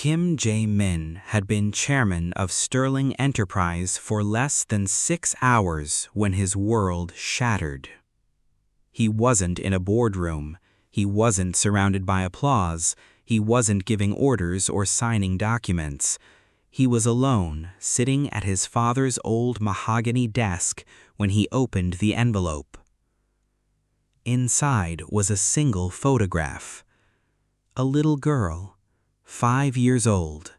Jae-min had been chairman of Sterling Enterprise for less than 6 hours when his world shattered. He wasn't in a boardroom, he wasn't surrounded by applause, he wasn't giving orders or signing documents. He was alone, sitting at his father's old mahogany desk when he opened the envelope. Inside was a single photograph. A little girl, 5 years old,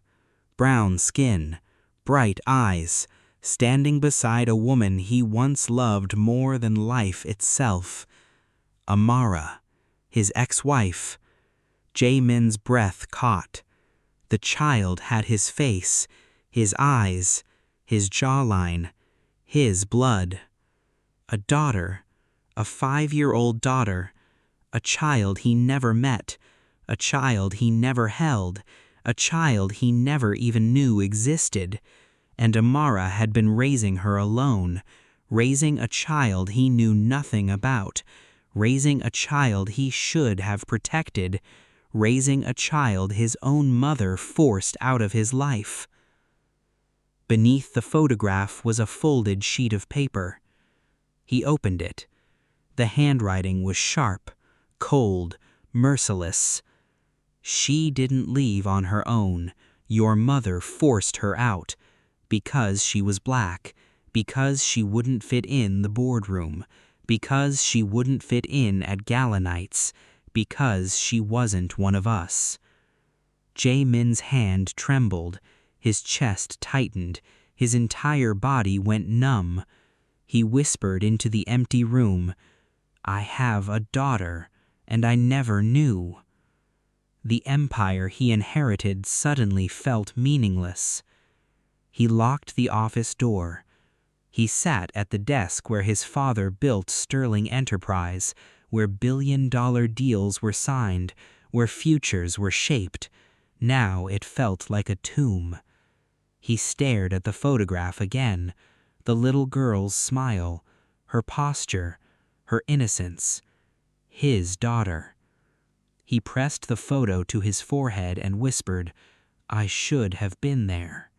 brown skin, bright eyes, standing beside a woman he once loved more than life itself. Amara, his ex-wife. Jae-min's breath caught. The child had his face, his eyes, his jawline, his blood. A daughter, a 5-year-old daughter, a child he never met, a child he never held, a child he never even knew existed. And Amara had been raising her alone, raising a child he knew nothing about, raising a child he should have protected, raising a child his own mother forced out of his life. Beneath the photograph was a folded sheet of paper. He opened it. The handwriting was sharp, cold, merciless. She didn't leave on her own. Your mother forced her out. Because she was black. Because she wouldn't fit in the boardroom. Because she wouldn't fit in at gala nights. Because she wasn't one of us. Jae-min's hand trembled. His chest tightened. His entire body went numb. He whispered into the empty room, "I have a daughter, and I never knew." The empire he inherited suddenly felt meaningless. He locked the office door. He sat at the desk where his father built Sterling Enterprise, where billion-dollar deals were signed, where futures were shaped. Now it felt like a tomb. He stared at the photograph again, the little girl's smile, her posture, her innocence. His daughter. He pressed the photo to his forehead and whispered, "I should have been there."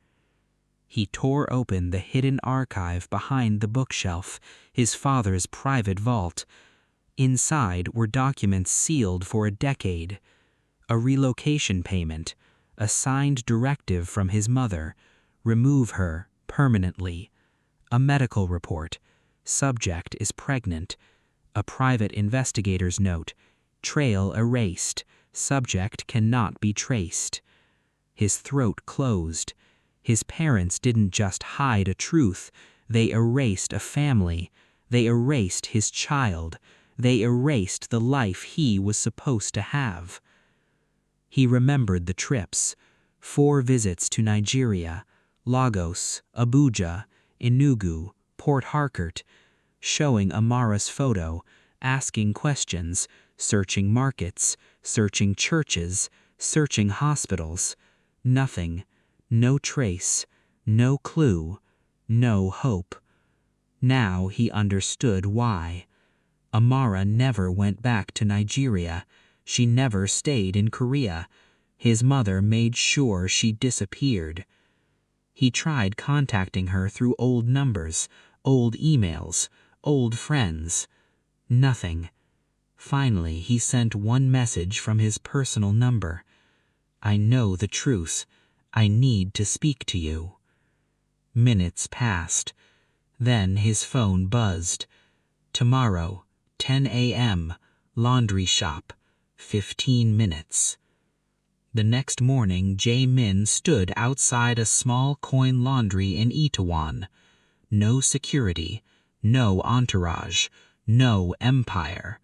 He tore open the hidden archive behind the bookshelf, his father's private vault. Inside were documents sealed for a decade, a relocation payment, a signed directive from his mother, remove her permanently, a medical report, subject is pregnant, a private investigator's note, trail erased, subject cannot be traced. His throat closed. His parents didn't just hide a truth, they erased a family, they erased his child, they erased the life he was supposed to have. He remembered the trips, 4 visits to Nigeria, Lagos, Abuja, Enugu, Port Harcourt, showing Amara's photo, asking questions, searching markets, searching churches, searching hospitals. Nothing, no trace, no clue, no hope. Now he understood why. Amara never went back to Nigeria. She never stayed in Korea. His mother made sure she disappeared. He tried contacting her through old numbers, old emails, old friends. Nothing. Finally, he sent one message from his personal number. "I know the truth. I need to speak to you." Minutes passed. Then his phone buzzed. "Tomorrow, 10 a.m., laundry shop, 15 minutes. The next morning, Jae-min stood outside a small coin laundry in Itaewon. No security, no entourage, no empire.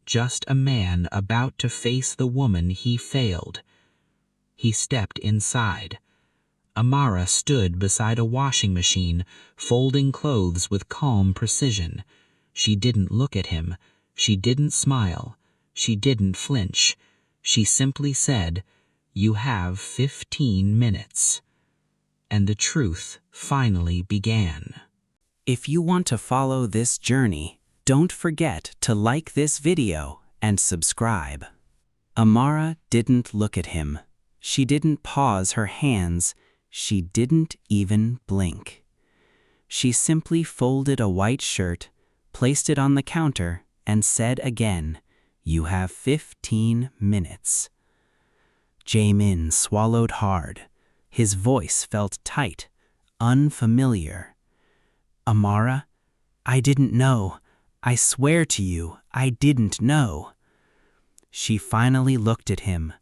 Just a man about to face the woman he failed. He stepped inside. Amara stood beside a washing machine, folding clothes with calm precision. She didn't look at him. She didn't smile. She didn't flinch. She simply said, "You have 15 minutes." And the truth finally began. If you want to follow this journey, don't forget to like this video and subscribe. Amara didn't look at him. She didn't pause her hands. She didn't even blink. She simply folded a white shirt, placed it on the counter, and said again, "You have 15 minutes." Jae-min swallowed hard. His voice felt tight, unfamiliar. "Amara, I didn't know. I swear to you, I didn't know." She finally looked at him.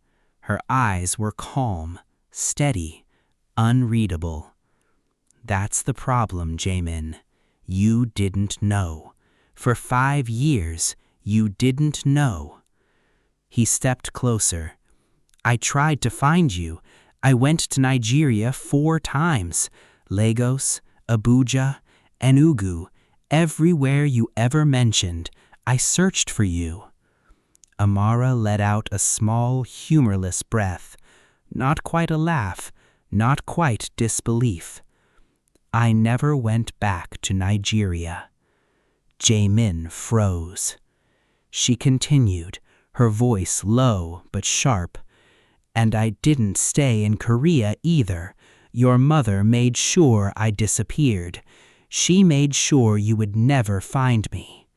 Her eyes were calm, steady, unreadable. "That's the problem, Jae-min. You didn't know. For 5 years, you didn't know." He stepped closer. "I tried to find you. I went to Nigeria 4 times. Lagos, Abuja, Enugu, everywhere you ever mentioned. I searched for you." Amara let out a small, humorless breath. Not quite a laugh, not quite disbelief. "I never went back to Nigeria." Jae-min froze. She continued, her voice low but sharp. "And I didn't stay in Korea either. Your mother made sure I disappeared. She made sure you would never find me."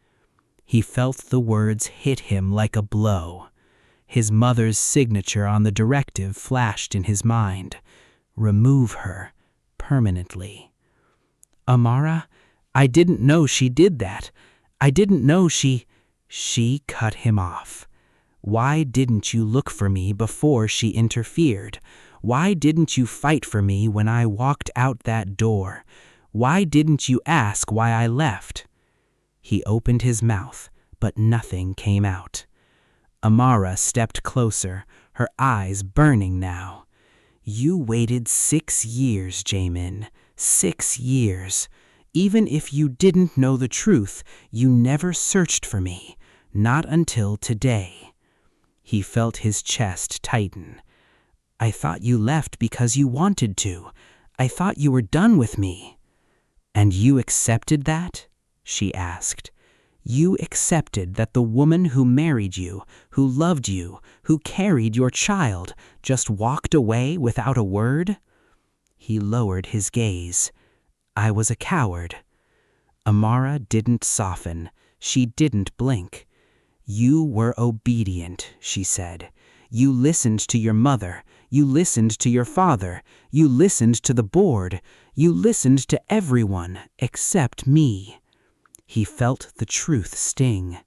He felt the words hit him like a blow. His mother's signature on the directive flashed in his mind. Remove her permanently. "Amara, I didn't know she did that. I didn't know she—" She cut him off. "Why didn't you look for me before she interfered? Why didn't you fight for me when I walked out that door? Why didn't you ask why I left?" He opened his mouth, but nothing came out. Amara stepped closer, her eyes burning now. "You waited 6 years, Jae-min. 6 years. Even if you didn't know the truth, you never searched for me. Not until today." He felt his chest tighten. "I thought you left because you wanted to. I thought you were done with me." "And you accepted that?" she asked. "You accepted that the woman who married you, who loved you, who carried your child, just walked away without a word?" He lowered his gaze. "I was a coward." Amara didn't soften. She didn't blink. "You were obedient," she said. "You listened to your mother. You listened to your father. You listened to the board. You listened to everyone except me." He felt the truth sting.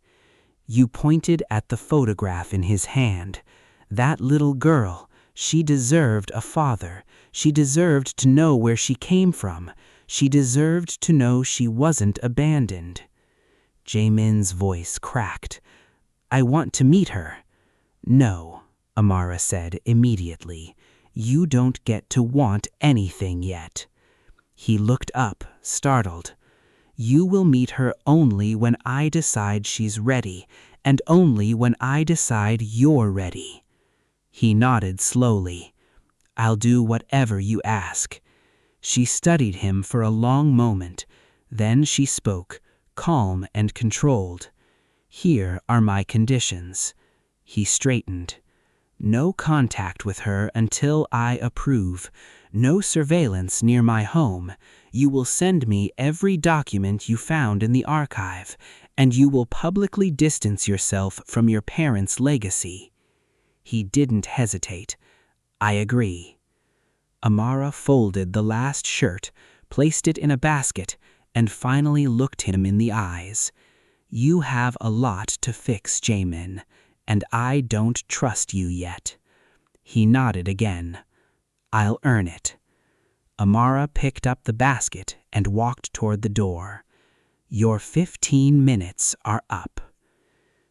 "You pointed at the photograph in his hand. That little girl, she deserved a father. She deserved to know where she came from. She deserved to know she wasn't abandoned." Jae-min's voice cracked. "I want to meet her." "No," Amara said immediately. "You don't get to want anything yet." He looked up, startled. "You will meet her only when I decide she's ready, and only when I decide you're ready." He nodded slowly. "I'll do whatever you ask." She studied him for a long moment. Then she spoke, calm and controlled. "Here are my conditions." He straightened. "No contact with her until I approve. No surveillance near my home. You will send me every document you found in the archive, and you will publicly distance yourself from your parents' legacy." He didn't hesitate. "I agree." Amara folded the last shirt, placed it in a basket, and finally looked him in the eyes. "You have a lot to fix, Jae-min, and I don't trust you yet." He nodded again. "I'll earn it." Amara picked up the basket and walked toward the door. "Your 15 minutes are up."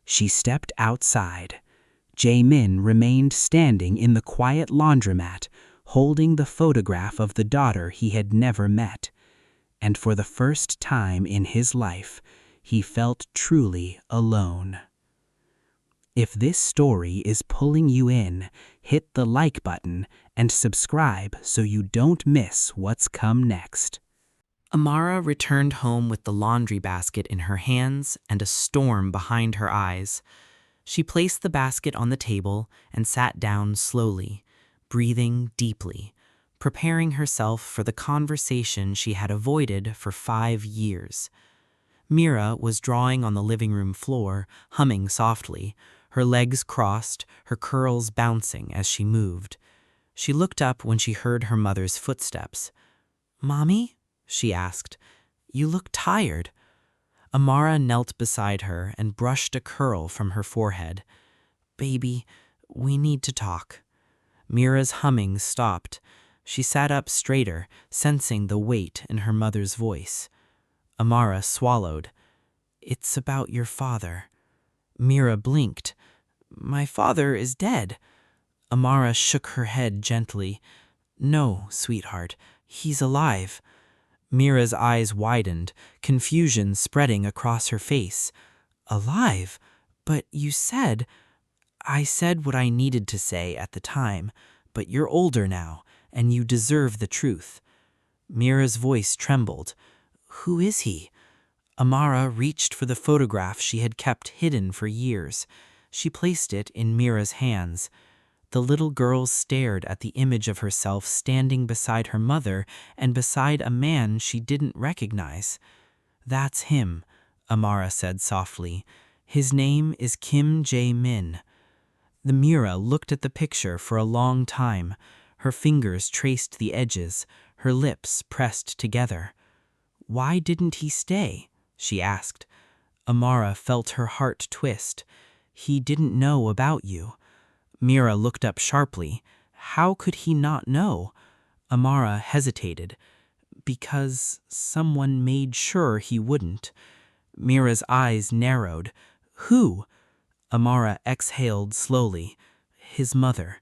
She stepped outside. Jae-min remained standing in the quiet laundromat, holding the photograph of the daughter he had never met. And for the first time in his life, he felt truly alone. If this story is pulling you in, hit the like button and subscribe so you don't miss what's come next. Amara returned home with the laundry basket in her hands and a storm behind her eyes. She placed the basket on the table and sat down slowly, breathing deeply, preparing herself for the conversation she had avoided for 5 years. Mira was drawing on the living room floor, humming softly, her legs crossed, her curls bouncing as she moved. She looked up when she heard her mother's footsteps. "Mommy?" she asked. "You look tired." Amara knelt beside her and brushed a curl from her forehead. "Baby, we need to talk." Mira's humming stopped. She sat up straighter, sensing the weight in her mother's voice. Amara swallowed. "It's about your father." Mira blinked. "My father is dead." Amara shook her head gently. "No, sweetheart, he's alive." Mira's eyes widened, confusion spreading across her face. "Alive? But you said—" "I said what I needed to say at the time, but you're older now, and you deserve the truth." Mira's voice trembled. "Who is he?" Amara reached for the photograph she had kept hidden for years. She placed it in Mira's hands. The little girl stared at the image of herself standing beside her mother and beside a man she didn't recognize. "That's him," Amara said softly. "His name is Kim Jae-min." The Mira looked at the picture for a long time. Her fingers traced the edges, her lips pressed together. "Why didn't he stay?" she asked. Amara felt her heart twist. "He didn't know about you." Mira looked up sharply. How could he not know? Amara hesitated. "Because someone made sure he wouldn't." Mira's eyes narrowed. "Who?" Amara exhaled slowly. "His mother."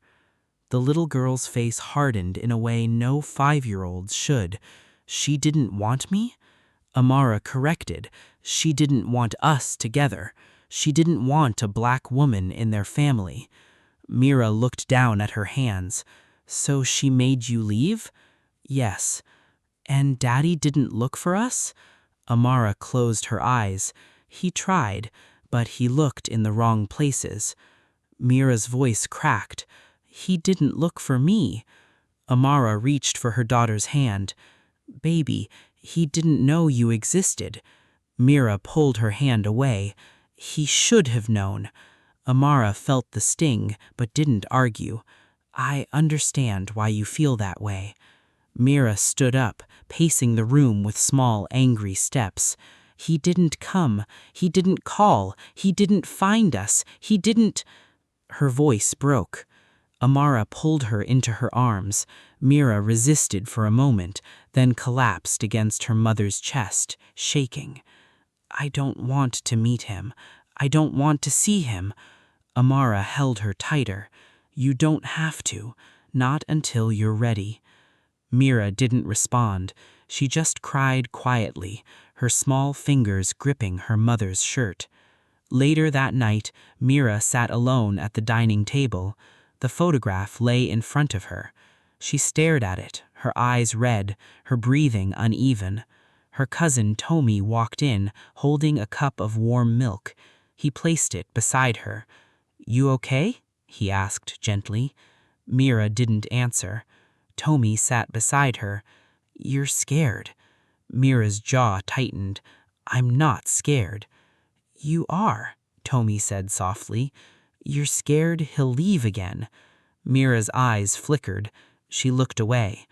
The little girl's face hardened in a way no 5-year-old should. "She didn't want me?" Amara corrected. "She didn't want us together. She didn't want a black woman in their family." Mira looked down at her hands. "So she made you leave?" "Yes." "And Daddy didn't look for us?" Amara closed her eyes. "He tried, but he looked in the wrong places." Mira's voice cracked. "He didn't look for me." Amara reached for her daughter's hand. "Baby, he didn't know you existed." Mira pulled her hand away. "He should have known." Amara felt the sting, but didn't argue. "I understand why you feel that way." Mira stood up, pacing the room with small, angry steps. "He didn't come. He didn't call. He didn't find us. He didn't—" Her voice broke. Amara pulled her into her arms. Mira resisted for a moment, then collapsed against her mother's chest, shaking. "I don't want to meet him. I don't want to see him." Amara held her tighter. "You don't have to. Not until you're ready." Mira didn't respond. She just cried quietly, her small fingers gripping her mother's shirt. Later that night, Mira sat alone at the dining table. The photograph lay in front of her. She stared at it, her eyes red, her breathing uneven. Her cousin Tommy walked in, holding a cup of warm milk. He placed it beside her. "You okay?" he asked gently. Mira didn't answer. Tommy sat beside her. "You're scared." Mira's jaw tightened. "I'm not scared." "You are," Tommy said softly. "You're scared he'll leave again." Mira's eyes flickered. She looked away.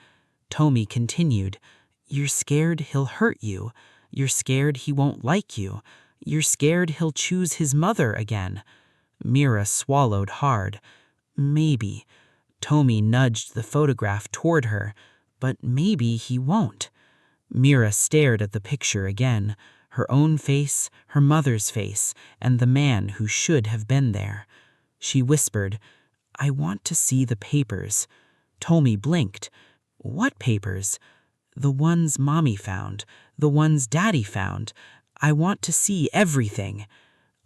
Tommy continued. "You're scared he'll hurt you. You're scared he won't like you. You're scared he'll choose his mother again." Mira swallowed hard. "Maybe." Tommy nudged the photograph toward her. "But maybe he won't." Mira stared at the picture again, her own face, her mother's face, and the man who should have been there. She whispered, "I want to see the papers." Tommy blinked. "What papers?" "The ones Mommy found, the ones Daddy found. I want to see everything."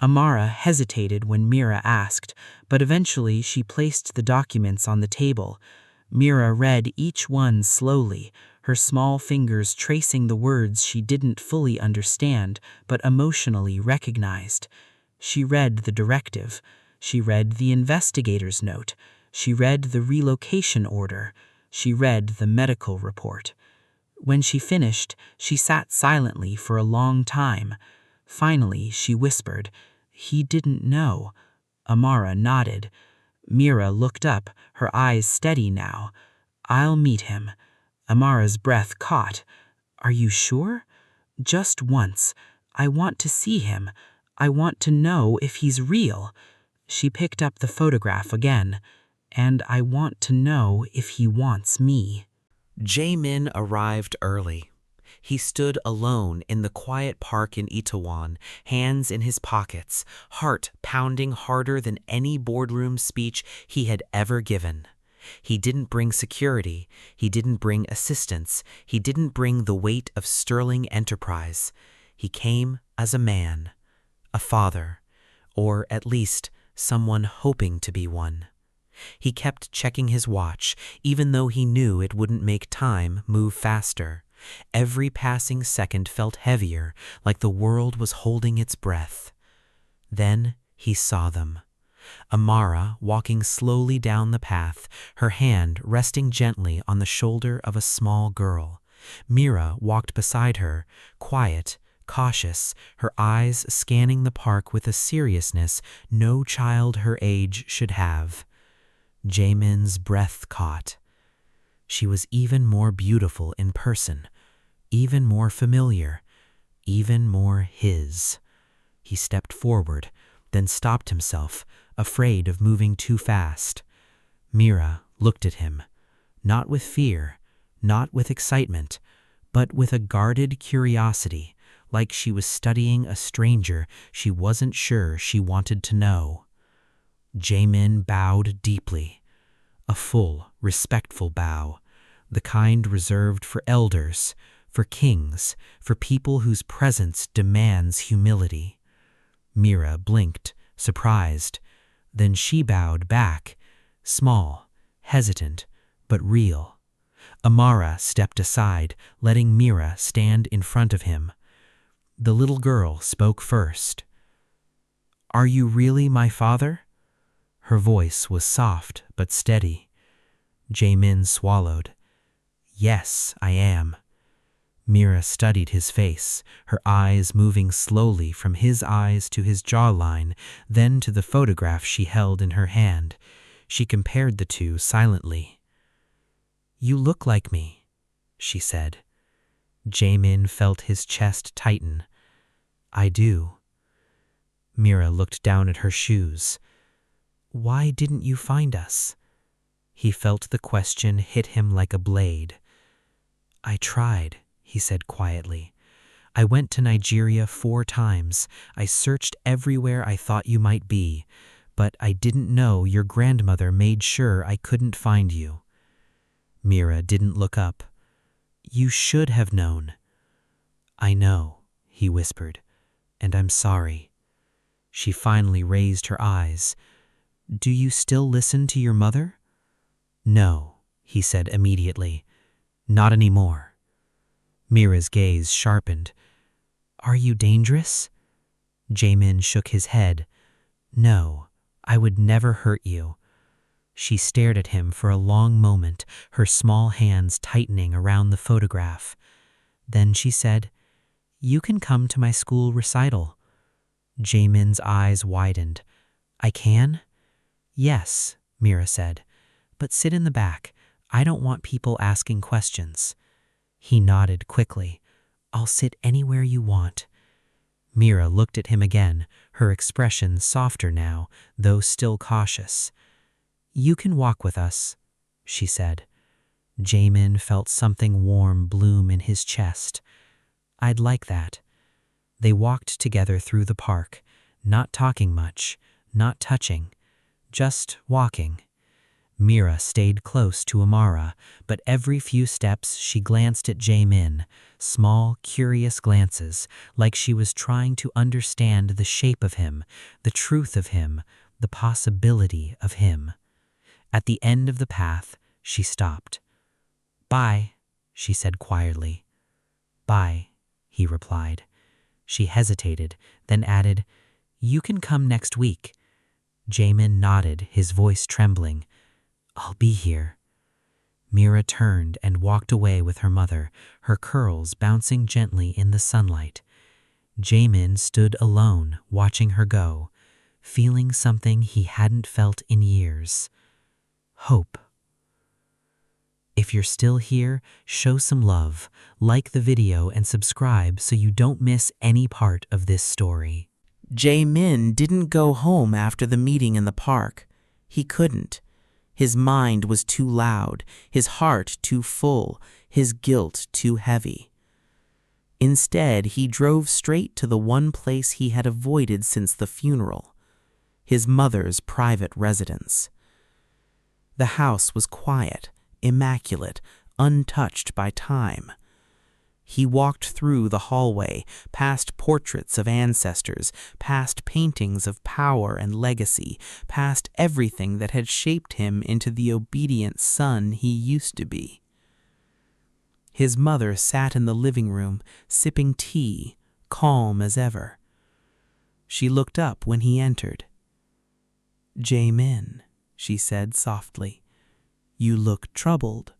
Amara hesitated when Mira asked, but eventually she placed the documents on the table. Mira read each one slowly, her small fingers tracing the words she didn't fully understand but emotionally recognized. She read the directive. She read the investigator's note. She read the relocation order. She read the medical report. When she finished, she sat silently for a long time. Finally, she whispered, "He didn't know." Amara nodded. Mira looked up, her eyes steady now. "I'll meet him." Amara's breath caught. "Are you sure?" "Just once. I want to see him. I want to know if he's real." She picked up the photograph again. "And I want to know if he wants me." Jae-min arrived early. He stood alone in the quiet park in Itaewon, hands in his pockets, heart pounding harder than any boardroom speech he had ever given. He didn't bring security, he didn't bring assistance, he didn't bring the weight of sterling enterprise. He came as a man, a father, or at least someone hoping to be one. He kept checking his watch, even though he knew it wouldn't make time move faster. Every passing second felt heavier, like the world was holding its breath. Then he saw them. Amara walking slowly down the path, her hand resting gently on the shoulder of a small girl. Mira walked beside her, quiet, cautious, her eyes scanning the park with a seriousness no child her age should have. Jae-min's breath caught. She was even more beautiful in person, even more familiar, even more his. He stepped forward, then stopped himself, afraid of moving too fast. Mira looked at him, not with fear, not with excitement, but with a guarded curiosity, like she was studying a stranger she wasn't sure she wanted to know. Jae-min bowed deeply, a full, respectful bow, the kind reserved for elders, for kings, for people whose presence demands humility. Mira blinked, surprised. Then she bowed back, small, hesitant, but real. Amara stepped aside, letting Mira stand in front of him. The little girl spoke first. "Are you really my father?" Her voice was soft but steady. Jae-min swallowed. "Yes, I am." Mira studied his face, her eyes moving slowly from his eyes to his jawline, then to the photograph she held in her hand. She compared the two silently. "You look like me," she said. Jae-min felt his chest tighten. "I do." Mira looked down at her shoes. "Why didn't you find us?" He felt the question hit him like a blade. "I tried," he said quietly. "I went to Nigeria 4 times. I searched everywhere I thought you might be, but I didn't know your grandmother made sure I couldn't find you." Mira didn't look up. "You should have known." "I know," he whispered, "and I'm sorry." She finally raised her eyes. "Do you still listen to your mother?" "No," he said immediately. "Not anymore." Mira's gaze sharpened. "Are you dangerous?" Jae-min shook his head. "No, I would never hurt you." She stared at him for a long moment, her small hands tightening around the photograph. Then she said, "You can come to my school recital." Jae-min's eyes widened. "I can?" "Yes," Mira said, "but sit in the back. I don't want people asking questions." He nodded quickly. "I'll sit anywhere you want." Mira looked at him again, her expression softer now, though still cautious. "You can walk with us," she said. Jae-min felt something warm bloom in his chest. "I'd like that." They walked together through the park, not talking much, not touching, just walking. Mira stayed close to Amara, but every few steps she glanced at Jae-min, small, curious glances, like she was trying to understand the shape of him, the truth of him, the possibility of him. At the end of the path, she stopped. "Bye," she said quietly. "Bye," he replied. She hesitated, then added, "You can come next week." Jae-min nodded, his voice trembling. I'll be here. Mira turned and walked away with her mother, her curls bouncing gently in the sunlight. Jae-min stood alone, watching her go, feeling something he hadn't felt in years. Hope. If you're still here, show some love, like the video and subscribe so you don't miss any part of this story. Jae-min didn't go home after the meeting in the park. He couldn't. His mind was too loud, his heart too full, his guilt too heavy. Instead, he drove straight to the one place he had avoided since the funeral, his mother's private residence. The house was quiet, immaculate, untouched by time. He walked through the hallway, past portraits of ancestors, past paintings of power and legacy, past everything that had shaped him into the obedient son he used to be. His mother sat in the living room, sipping tea, calm as ever. She looked up when he entered. "Jae-min," she said softly, "you look troubled."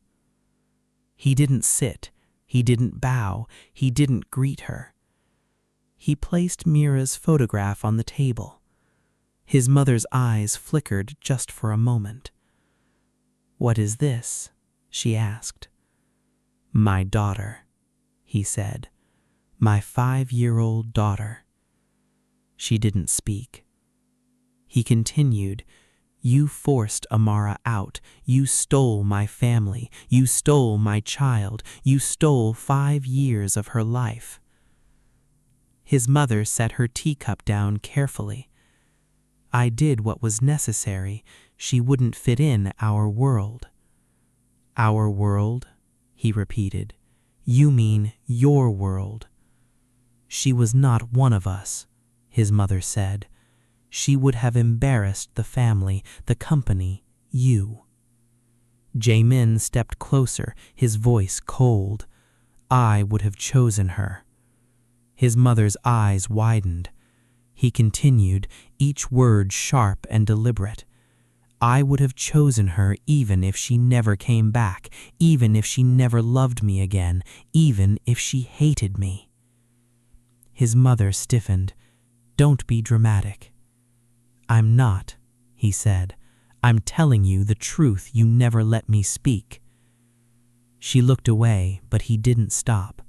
He didn't sit. He didn't bow, he didn't greet her. He placed Mira's photograph on the table. His mother's eyes flickered just for a moment. "What is this?" she asked. "My daughter," he said. "My 5-year-old daughter." She didn't speak. He continued, "You forced Amara out. You stole my family. You stole my child. You stole 5 years of her life." His mother set her teacup down carefully. "I did what was necessary. She wouldn't fit in our world." "Our world?" he repeated. "You mean your world." "She was not one of us," his mother said. "She would have embarrassed the family, the company, you." Jae-min stepped closer, his voice cold. "I would have chosen her." His mother's eyes widened. He continued, each word sharp and deliberate. "I would have chosen her even if she never came back, even if she never loved me again, even if she hated me." His mother stiffened. "Don't be dramatic." "I'm not," he said. "I'm telling you the truth you never let me speak." She looked away, but he didn't stop.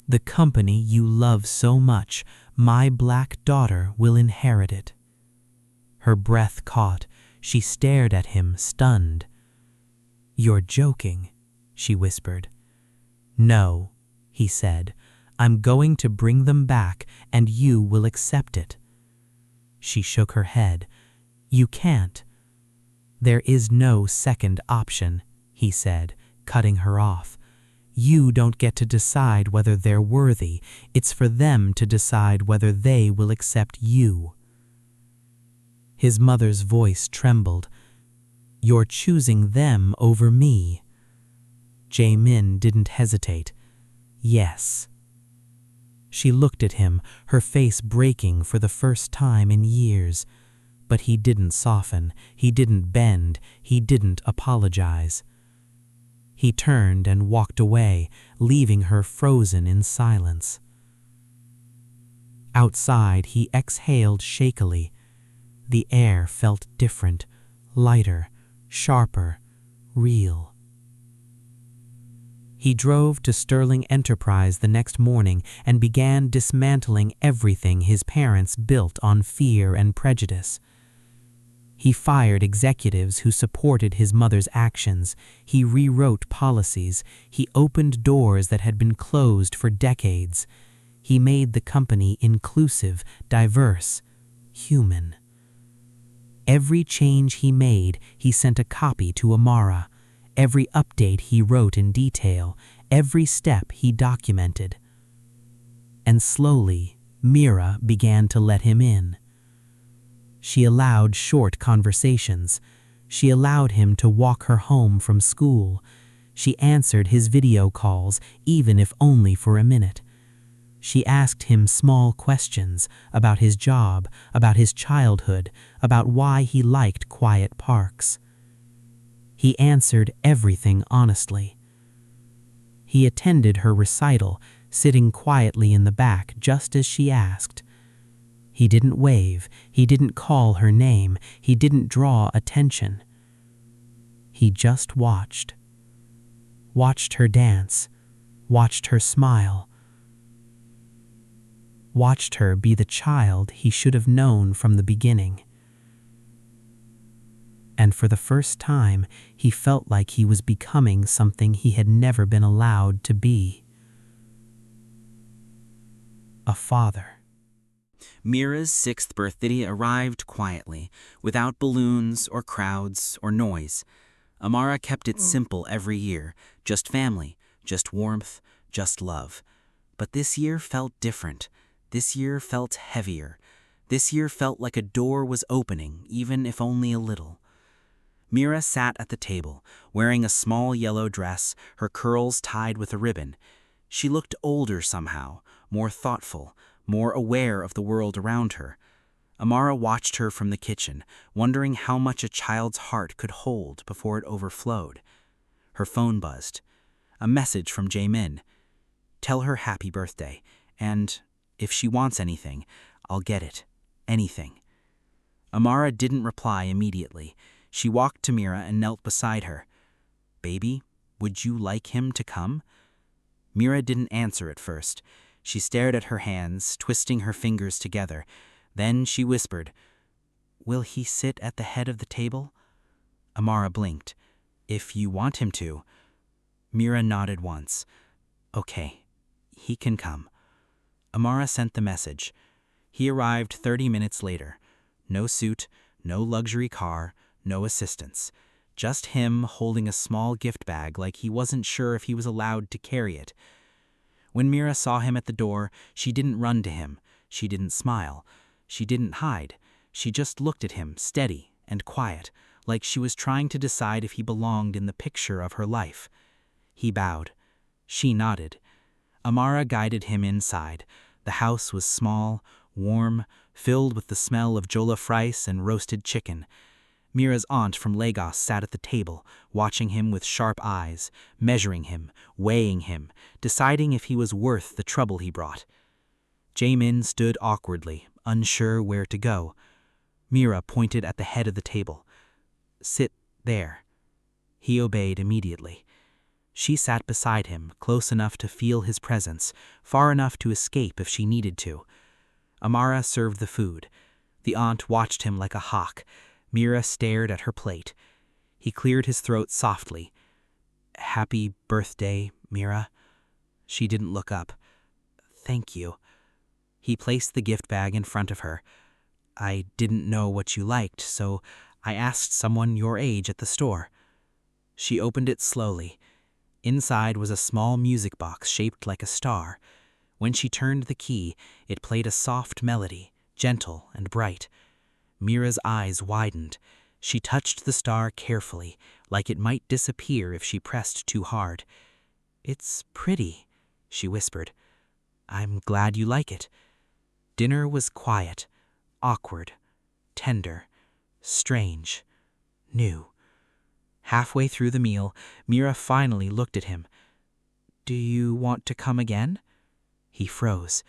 "The company you love so much, my black daughter will inherit it." Her breath caught. She stared at him, stunned. "You're joking," she whispered. "No," he said. "I'm going to bring them back, and you will accept it." She shook her head. "You can't." "There is no second option," he said, cutting her off. "You don't get to decide whether they're worthy. It's for them to decide whether they will accept you." His mother's voice trembled. "You're choosing them over me." Jae-min didn't hesitate. "Yes." She looked at him, her face breaking for the first time in years. But he didn't soften, he didn't bend, he didn't apologize. He turned and walked away, leaving her frozen in silence. Outside, he exhaled shakily. The air felt different, lighter, sharper, real. He drove to Sterling Enterprise the next morning and began dismantling everything his parents built on fear and prejudice. He fired executives who supported his mother's actions. He rewrote policies. He opened doors that had been closed for decades. He made the company inclusive, diverse, human. Every change he made, he sent a copy to Amara. Every update he wrote in detail, every step he documented. And slowly, Mira began to let him in. She allowed short conversations. She allowed him to walk her home from school. She answered his video calls, even if only for a minute. She asked him small questions about his job, about his childhood, about why he liked quiet parks. He answered everything honestly. He attended her recital, sitting quietly in the back just as she asked. He didn't wave, he didn't call her name, he didn't draw attention. He just watched. Watched her dance, watched her smile, watched her be the child he should have known from the beginning. And for the first time, he felt like he was becoming something he had never been allowed to be. A father. Mira's 6th birthday arrived quietly, without balloons or crowds or noise. Amara kept it simple every year, just family, just warmth, just love. But this year felt different. This year felt heavier. This year felt like a door was opening, even if only a little. Mira sat at the table, wearing a small yellow dress, her curls tied with a ribbon. She looked older somehow, more thoughtful, more aware of the world around her. Amara watched her from the kitchen, wondering how much a child's heart could hold before it overflowed. Her phone buzzed. A message from Jae-min. "Tell her happy birthday, and if she wants anything, I'll get it. Anything." Amara didn't reply immediately. She walked to Mira and knelt beside her. "Baby, would you like him to come?" Mira didn't answer at first. She stared at her hands, twisting her fingers together. Then she whispered, "Will he sit at the head of the table?" Amara blinked. "If you want him to." Mira nodded once. "Okay, he can come." Amara sent the message. He arrived 30 minutes later. No suit, no luxury car, no assistance. Just him holding a small gift bag like he wasn't sure if he was allowed to carry it. When Mira saw him at the door, she didn't run to him. She didn't smile. She didn't hide. She just looked at him, steady and quiet, like she was trying to decide if he belonged in the picture of her life. He bowed. She nodded. Amara guided him inside. The house was small, warm, filled with the smell of jollof rice and roasted chicken. Mira's aunt from Lagos sat at the table, watching him with sharp eyes, measuring him, weighing him, deciding if he was worth the trouble he brought. Jae-min stood awkwardly, unsure where to go. Mira pointed at the head of the table. "Sit there." He obeyed immediately. She sat beside him, close enough to feel his presence, far enough to escape if she needed to. Amara served the food. The aunt watched him like a hawk. Mira stared at her plate. He cleared his throat softly. "Happy birthday, Mira." She didn't look up. "Thank you." He placed the gift bag in front of her. "I didn't know what you liked, so I asked someone your age at the store." She opened it slowly. Inside was a small music box shaped like a star. When she turned the key, it played a soft melody, gentle and bright. Mira's eyes widened. She touched the star carefully, like it might disappear if she pressed too hard. "It's pretty," she whispered. "I'm glad you like it." Dinner was quiet, awkward, tender, strange, new. Halfway through the meal, Mira finally looked at him. "Do you want to come again?" He froze.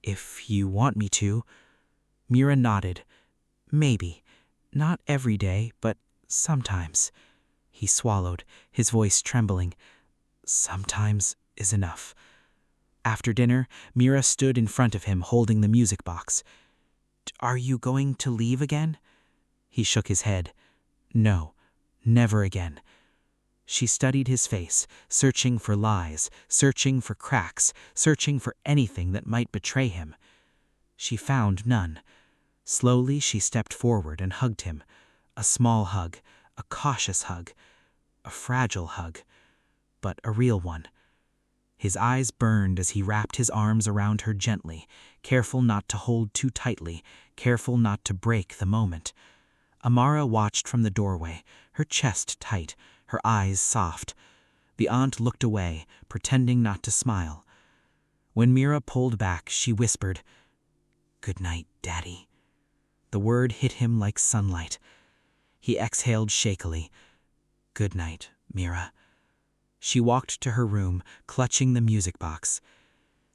"If you want me to." Mira nodded. "Maybe. Not every day, but sometimes." He swallowed, his voice trembling. "Sometimes is enough." After dinner, Mira stood in front of him holding the music box. "Are you going to leave again?" He shook his head. "No, never again." She studied his face, searching for lies, searching for cracks, searching for anything that might betray him. She found none. Slowly she stepped forward and hugged him. A small hug, a cautious hug, a fragile hug, but a real one. His eyes burned as he wrapped his arms around her gently, careful not to hold too tightly, careful not to break the moment. Amara watched from the doorway, her chest tight, her eyes soft. The aunt looked away, pretending not to smile. When Mira pulled back, she whispered, "Good night, Daddy." The word hit him like sunlight. He exhaled shakily. Good night, Mira. She walked to her room, clutching the music box.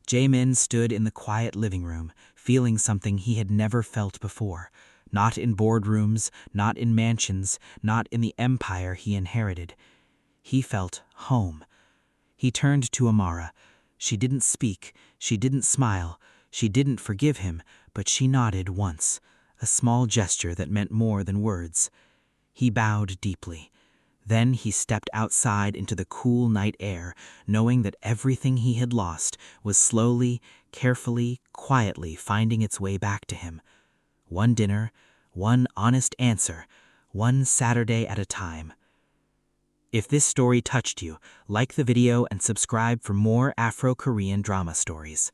Jae-min stood in the quiet living room, feeling something he had never felt before. Not in boardrooms, not in mansions, not in the empire he inherited. He felt home. He turned to Amara. She didn't speak, she didn't smile, she didn't forgive him, but she nodded once, a small gesture that meant more than words. He bowed deeply. Then he stepped outside into the cool night air, knowing that everything he had lost was slowly, carefully, quietly finding its way back to him. One dinner, one honest answer, one Saturday at a time. If this story touched you, like the video and subscribe for more Afro-Korean drama stories.